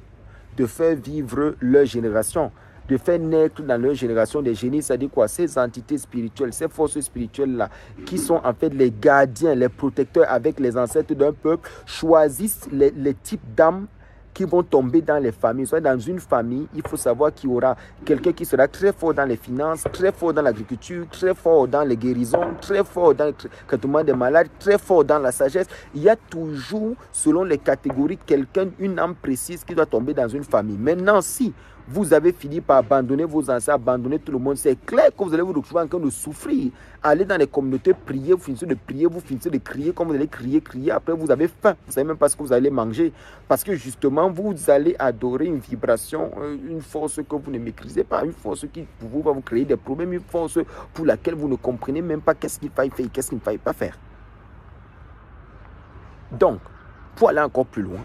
de faire vivre leur génération, de faire naître dans leur génération des génies, c'est-à-dire quoi? Ces entités spirituelles, ces forces spirituelles-là, qui sont en fait les gardiens, les protecteurs avec les ancêtres d'un peuple, choisissent les types d'âmes qui vont tomber dans les familles. Soit dans une famille, il faut savoir qu'il y aura quelqu'un qui sera très fort dans les finances, très fort dans l'agriculture, très fort dans les guérisons, très fort dans le traitement des malades, très fort dans la sagesse. Il y a toujours, selon les catégories, quelqu'un, une âme précise qui doit tomber dans une famille. Maintenant, si vous avez fini par abandonner vos ancêtres, abandonner tout le monde, c'est clair que vous allez vous retrouver en train de souffrir. Allez dans les communautés, prier, vous finissez de prier, vous finissez de crier, comme vous allez crier, après vous avez faim, vous ne savez même pas ce que vous allez manger. Parce que justement, vous allez adorer une vibration, une force que vous ne maîtrisez pas, une force qui pour vous va vous créer des problèmes, une force pour laquelle vous ne comprenez même pas qu'est-ce qu'il faille faire, qu'est-ce qu'il ne faille pas faire. Donc, pour aller encore plus loin,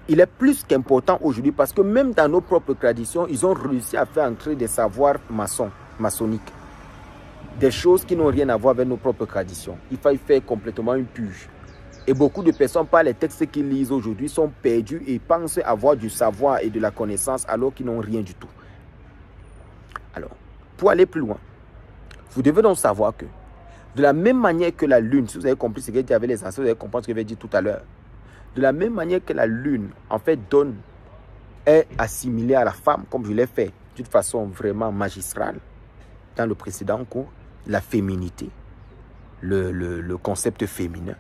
il est plus qu'important aujourd'hui parce que même dans nos propres traditions, ils ont réussi à faire entrer des savoirs maçonniques. Des choses qui n'ont rien à voir avec nos propres traditions. Il faut faire complètement une purge. Et beaucoup de personnes, par les textes qu'ils lisent aujourd'hui, sont perdus et pensent avoir du savoir et de la connaissance alors qu'ils n'ont rien du tout. Alors, pour aller plus loin, vous devez donc savoir que de la même manière que la lune, si vous avez compris ce que dit avec les ancêtres, vous allez comprendre ce que je vais dire tout à l'heure. De la même manière que la lune, en fait, est assimilée à la femme, comme je l'ai fait d'une façon vraiment magistrale dans le précédent cours, la féminité, le concept féminin.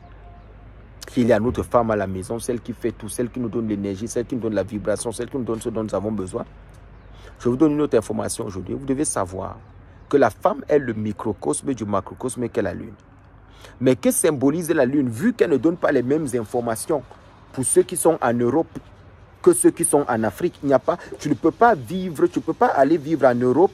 Qu'il y a notre femme à la maison, celle qui fait tout, celle qui nous donne l'énergie, celle qui nous donne la vibration, celle qui nous donne ce dont nous avons besoin. Je vous donne une autre information aujourd'hui. Vous devez savoir que la femme est le microcosme du macrocosme qu'est la lune. Mais que symbolise la lune, vu qu'elle ne donne pas les mêmes informations pour ceux qui sont en Europe que ceux qui sont en Afrique. Il n'y a pas, tu ne peux pas vivre, tu ne peux pas aller vivre en Europe,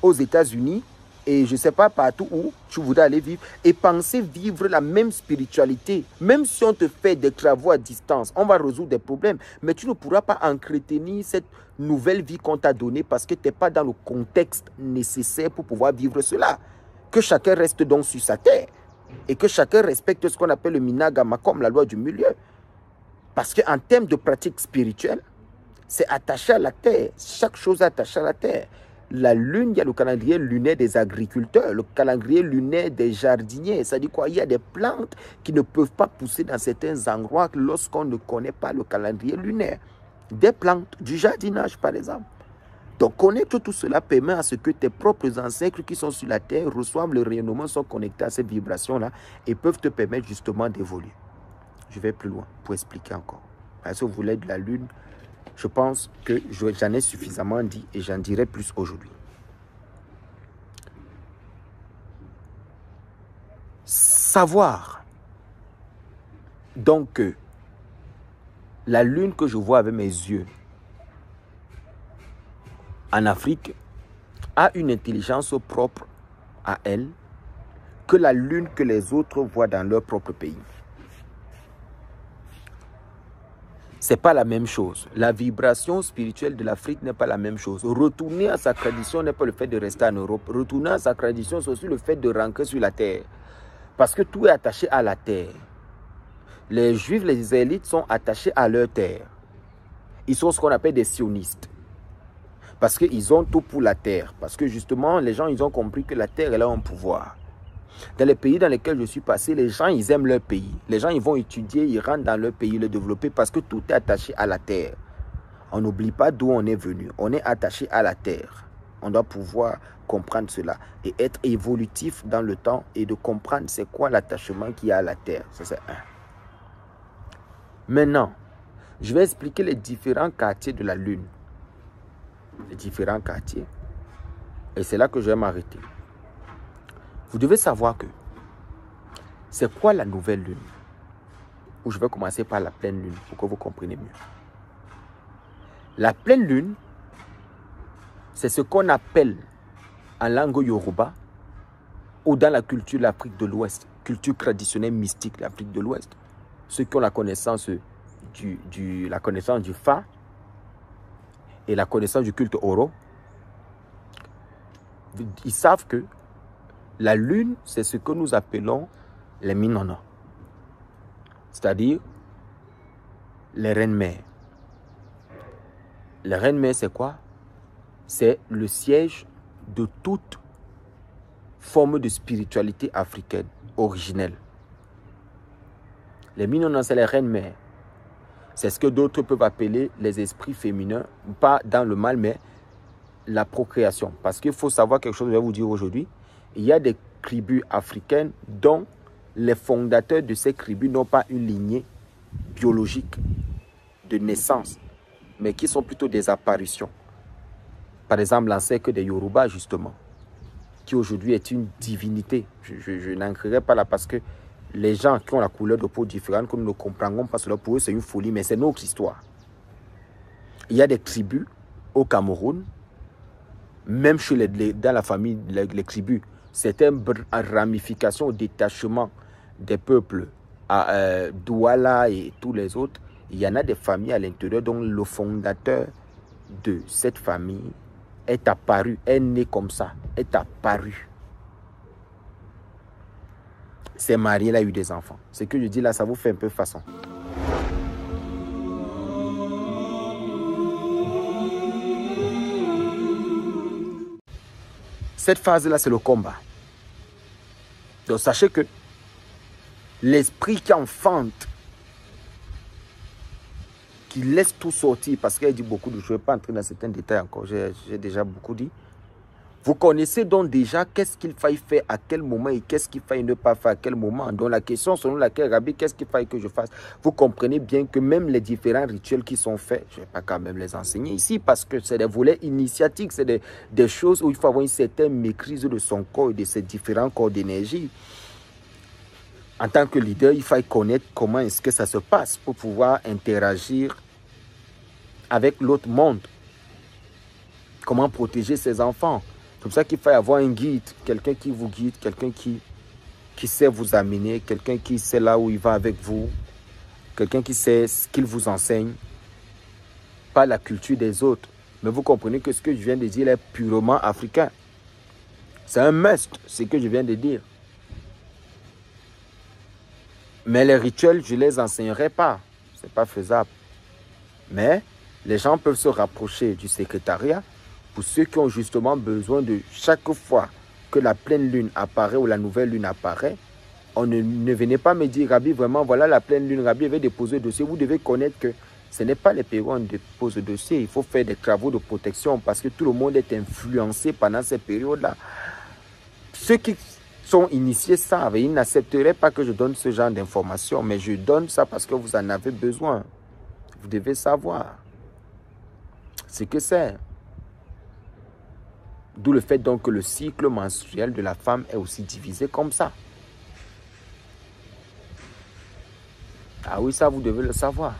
aux États-Unis, et je ne sais pas partout où tu voudrais aller vivre, et penser vivre la même spiritualité. Même si on te fait des travaux à distance, on va résoudre des problèmes, mais tu ne pourras pas entretenir cette nouvelle vie qu'on t'a donnée parce que tu n'es pas dans le contexte nécessaire pour pouvoir vivre cela. Que chacun reste donc sur sa terre. Et que chacun respecte ce qu'on appelle le Minagama, comme la loi du milieu. Parce qu'en termes de pratique spirituelle, c'est attaché à la terre. Chaque chose est attachée à la terre. La lune, il y a le calendrier lunaire des agriculteurs, le calendrier lunaire des jardiniers. Ça dit quoi? Il y a des plantes qui ne peuvent pas pousser dans certains endroits lorsqu'on ne connaît pas le calendrier lunaire. Des plantes, du jardinage par exemple. Donc, connaître tout cela permet à ce que tes propres ancêtres qui sont sur la terre reçoivent le rayonnement, sont connectés à ces vibrations-là et peuvent te permettre justement d'évoluer. Je vais plus loin pour expliquer encore. Parce que vous voulez de la lune, je pense que j'en ai suffisamment dit et j'en dirai plus aujourd'hui. Savoir donc que la lune que je vois avec mes yeux en Afrique a une intelligence propre à elle que la lune que les autres voient dans leur propre pays. Ce n'est pas la même chose. La vibration spirituelle de l'Afrique n'est pas la même chose. Retourner à sa tradition n'est pas le fait de rester en Europe. Retourner à sa tradition, c'est aussi le fait de rentrer sur la terre. Parce que tout est attaché à la terre. Les Juifs, les Israélites sont attachés à leur terre. Ils sont ce qu'on appelle des sionistes. Parce qu'ils ont tout pour la terre. Parce que justement, les gens, ils ont compris que la terre, elle a un pouvoir. Dans les pays dans lesquels je suis passé, les gens, ils aiment leur pays. Les gens, ils vont étudier, ils rentrent dans leur pays, le développer parce que tout est attaché à la terre. On n'oublie pas d'où on est venu. On est attaché à la terre. On doit pouvoir comprendre cela et être évolutif dans le temps et de comprendre c'est quoi l'attachement qu'il y a à la terre. Ça, c'est un. Maintenant, je vais expliquer les différents quartiers de la Lune. Les différents quartiers. Et c'est là que je vais m'arrêter. Vous devez savoir que c'est quoi la nouvelle lune? Ou je vais commencer par la pleine lune pour que vous compreniez mieux. La pleine lune, c'est ce qu'on appelle en langue Yoruba ou dans la culture de l'Afrique de l'Ouest culture traditionnelle mystique de l'Afrique de l'Ouest. Ceux qui ont la connaissance la connaissance du Fa et la connaissance du culte Oro, ils savent que la lune, c'est ce que nous appelons les Minona, c'est-à-dire les reines-mères. Les reines-mères, c'est quoi? C'est le siège de toute forme de spiritualité africaine originelle. Les Minona, c'est les reines-mères. C'est ce que d'autres peuvent appeler les esprits féminins, pas dans le mal, mais la procréation. Parce qu'il faut savoir quelque chose, je vais vous dire aujourd'hui. Il y a des tribus africaines dont les fondateurs de ces tribus n'ont pas une lignée biologique de naissance, mais qui sont plutôt des apparitions. Par exemple, l'ancêtre des Yoruba, justement, qui aujourd'hui est une divinité. Je n'ancrerai pas là parce que les gens qui ont la couleur de peau différente, que nous ne comprendrons pas cela, pour eux c'est une folie, mais c'est notre histoire. Il y a des tribus au Cameroun, même chez dans la famille, les tribus, certaines ramifications au détachement des peuples, à Douala et tous les autres, il y en a des familles à l'intérieur dont le fondateur de cette famille est apparu, est né comme ça, est apparu. C'est marié, il a eu des enfants. Ce que je dis là, ça vous fait un peu façon. Cette phase-là, c'est le combat. Donc, sachez que l'esprit qui enfante, qui laisse tout sortir, parce qu'elle dit beaucoup de choses, je ne vais pas entrer dans certains détails encore, j'ai déjà beaucoup dit. Vous connaissez donc déjà qu'est-ce qu'il faille faire à quel moment et qu'est-ce qu'il faille ne pas faire à quel moment. Donc la question selon laquelle, Rabbi, qu'est-ce qu'il faille que je fasse? Vous comprenez bien que même les différents rituels qui sont faits, je ne vais pas quand même les enseigner ici parce que c'est des volets initiatiques, c'est des choses où il faut avoir une certaine maîtrise de son corps et de ses différents corps d'énergie. En tant que leader, il faut connaître comment est-ce que ça se passe pour pouvoir interagir avec l'autre monde. Comment protéger ses enfants. C'est pour ça qu'il faut avoir un guide, quelqu'un qui vous guide, quelqu'un qui sait vous amener, quelqu'un qui sait là où il va avec vous, quelqu'un qui sait ce qu'il vous enseigne, pas la culture des autres. Mais vous comprenez que ce que je viens de dire est purement africain. C'est un must, ce que je viens de dire. Mais les rituels, je ne les enseignerai pas. Ce n'est pas faisable. Mais les gens peuvent se rapprocher du secrétariat pour ceux qui ont justement besoin de chaque fois que la pleine lune apparaît ou la nouvelle lune apparaît, ne venez pas me dire, Rabbi, vraiment, voilà la pleine lune, Rabbi va déposer le dossier. Vous devez connaître que ce n'est pas les périodes où on dépose le dossier. Il faut faire des travaux de protection parce que tout le monde est influencé pendant ces périodes-là. Ceux qui sont initiés savent et ils n'accepteraient pas que je donne ce genre d'informations, mais je donne ça parce que vous en avez besoin. Vous devez savoir ce que c'est. D'où le fait donc que le cycle menstruel de la femme est aussi divisé comme ça. Ah oui, ça vous devez le savoir.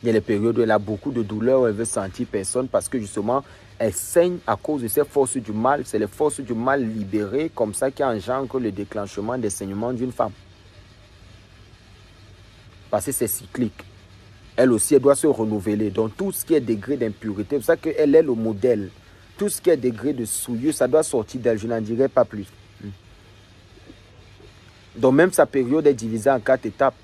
Il y a les périodes où elle a beaucoup de douleurs, où elle veut sentir personne parce que justement, elle saigne à cause de ces forces du mal. C'est les forces du mal libérées comme ça qui engendrent le déclenchement des saignements d'une femme. Parce que c'est cyclique. Elle aussi, elle doit se renouveler. Donc tout ce qui est degré d'impureté, c'est pour ça qu'elle est le modèle. Tout ce qui est degré de souillure, ça doit sortir d'elle. Je n'en dirai pas plus. Donc même sa période est divisée en 4 étapes.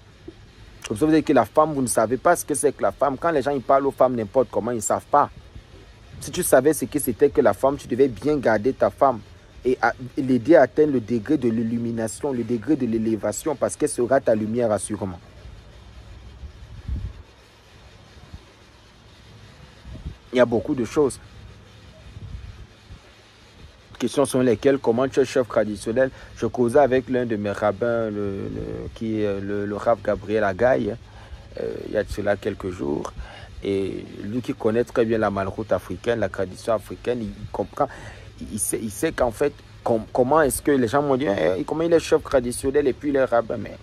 Comme ça, vous dites que la femme, vous ne savez pas ce que c'est que la femme. Quand les gens ils parlent aux femmes n'importe comment, ils ne savent pas. Si tu savais ce que c'était que la femme, tu devais bien garder ta femme et l'aider à atteindre le degré de l'illumination, le degré de l'élévation, parce qu'elle sera ta lumière assurément. Il y a beaucoup de choses. Questions sur lesquelles, comment tu es chef traditionnel. Je causais avec l'un de mes rabbins, qui est le Rav Gabriel Agaï, il y a de cela quelques jours. Et lui qui connaît très bien la malroute africaine, la tradition africaine, il comprend, il sait qu'en fait, comment est-ce que les gens m'ont dit, comment il est chef traditionnel et puis il est rabbin. Mais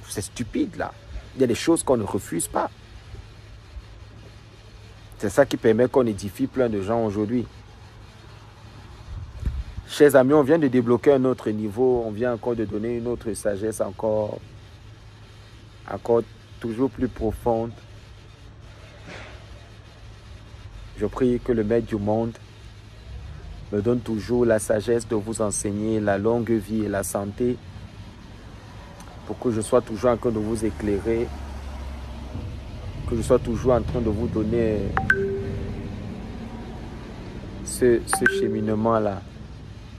c'est stupide là. Il y a des choses qu'on ne refuse pas. C'est ça qui permet qu'on édifie plein de gens aujourd'hui. Chers amis, on vient de débloquer un autre niveau. On vient encore de donner une autre sagesse encore toujours plus profonde. Je prie que le Maître du monde me donne toujours la sagesse de vous enseigner la longue vie et la santé pour que je sois toujours en train de vous éclairer, que je sois toujours en train de vous donner ce cheminement-là,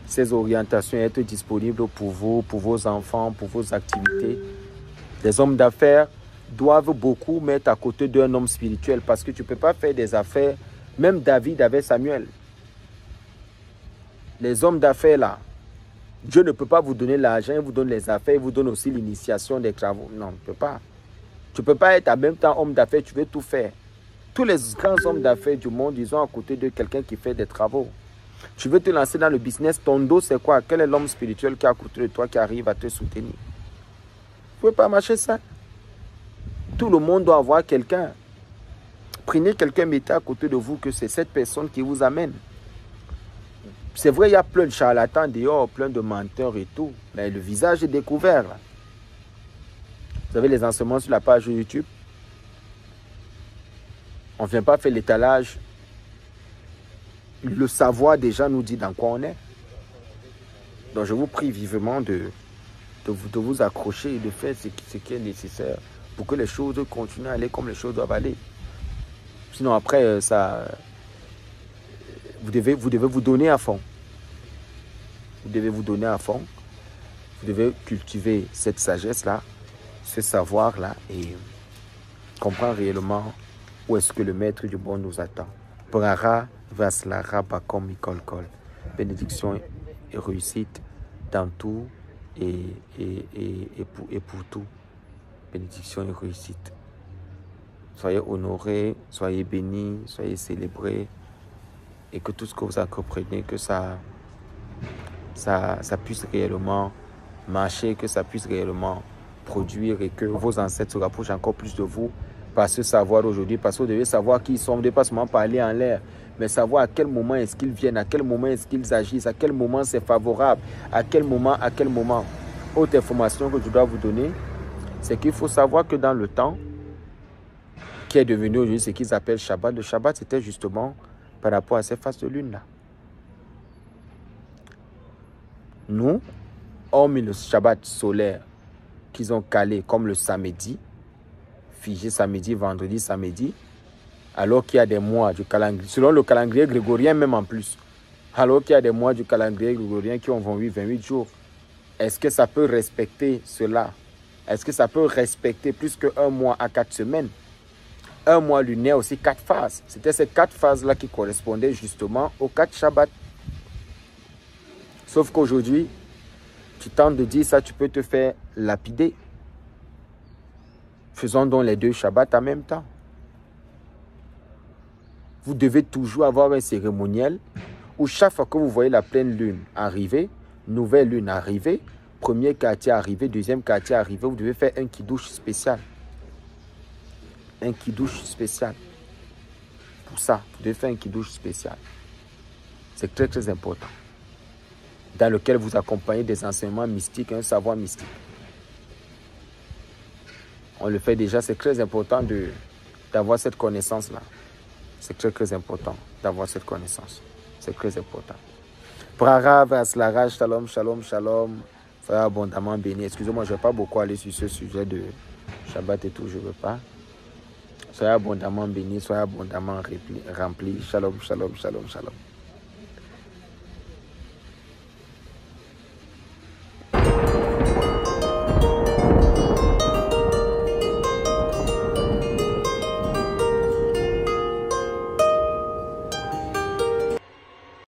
ces orientations, être disponible pour vous, pour vos enfants, pour vos activités. Les hommes d'affaires doivent beaucoup mettre à côté d'un homme spirituel parce que tu ne peux pas faire des affaires. Même David avait Samuel. Les hommes d'affaires là, Dieu ne peut pas vous donner l'argent, il vous donne les affaires, il vous donne aussi l'initiation des travaux. Non, il ne peut pas. Tu ne peux pas être en même temps homme d'affaires, tu veux tout faire. Tous les grands hommes d'affaires du monde, ils ont à côté de quelqu'un qui fait des travaux. Tu veux te lancer dans le business, ton dos c'est quoi? Quel est l'homme spirituel qui est à côté de toi qui arrive à te soutenir? Vous ne pouvez pas marcher ça. Tout le monde doit avoir quelqu'un. Prenez quelqu'un, mettez à côté de vous que c'est cette personne qui vous amène. C'est vrai, il y a plein de charlatans dehors, plein de menteurs et tout. Mais le visage est découvert. Là. Vous avez les enseignements sur la page YouTube. On ne vient pas faire l'étalage. Le savoir déjà nous dit dans quoi on est. Donc je vous prie vivement de vous accrocher et de faire ce qui est nécessaire pour que les choses continuent à aller comme les choses doivent aller. Sinon après, vous devez vous donner à fond. Vous devez vous donner à fond. Vous devez cultiver cette sagesse-là, ce savoir-là et comprendre réellement où est-ce que le Maître du monde nous attend. Brara, Vaslara, Bakom, Mikol, Kol. Bénédiction et réussite dans tout et pour tout. Bénédiction et réussite. Soyez honorés, soyez bénis, soyez célébrés et que tout ce que vous entreprenez, que ça puisse réellement marcher, que ça puisse réellement produire et que vos ancêtres se rapprochent encore plus de vous par ce savoir d'aujourd'hui, parce que vous devez savoir qui ils sont, vous ne devez pas seulement parler en l'air, mais savoir à quel moment est-ce qu'ils viennent, à quel moment est-ce qu'ils agissent, à quel moment c'est favorable, à quel moment. Autre information que je dois vous donner, c'est qu'il faut savoir que dans le temps, qui est devenu aujourd'hui ce qu'ils appellent Shabbat. Le Shabbat, c'était justement par rapport à ces phases de lune-là. Nous, hormis le Shabbat solaire qu'ils ont calé comme le samedi, figé samedi, vendredi, samedi, alors qu'il y a des mois du calendrier, selon le calendrier grégorien même en plus, alors qu'il y a des mois du calendrier grégorien qui ont 28 jours, est-ce que ça peut respecter cela? Est-ce que ça peut respecter plus qu'un mois à 4 semaines? Un mois lunaire aussi 4 phases. C'était ces 4 phases-là qui correspondaient justement aux 4 Shabbats. Sauf qu'aujourd'hui, tu tentes de dire ça, tu peux te faire lapider. Faisons donc les 2 Shabbats en même temps. Vous devez toujours avoir un cérémoniel où chaque fois que vous voyez la pleine lune arriver, nouvelle lune arriver, premier quartier arrivé, deuxième quartier arrivé, vous devez faire un kidouche spécial. Un kidouche spécial. Pour ça, vous devez faire un kidouche spécial. C'est très très important. Dans lequel vous accompagnez des enseignements mystiques, un savoir mystique. On le fait déjà, c'est très important d'avoir cette connaissance-là. C'est très très important d'avoir cette connaissance. C'est très important. Prara, Vaslara, Shalom, Shalom, Shalom. Soyez abondamment bénis. Excusez-moi, je ne vais pas beaucoup aller sur ce sujet de Shabbat et tout, je ne veux pas. Soyez abondamment bénis, soyez abondamment remplis. Shalom, shalom, shalom, shalom.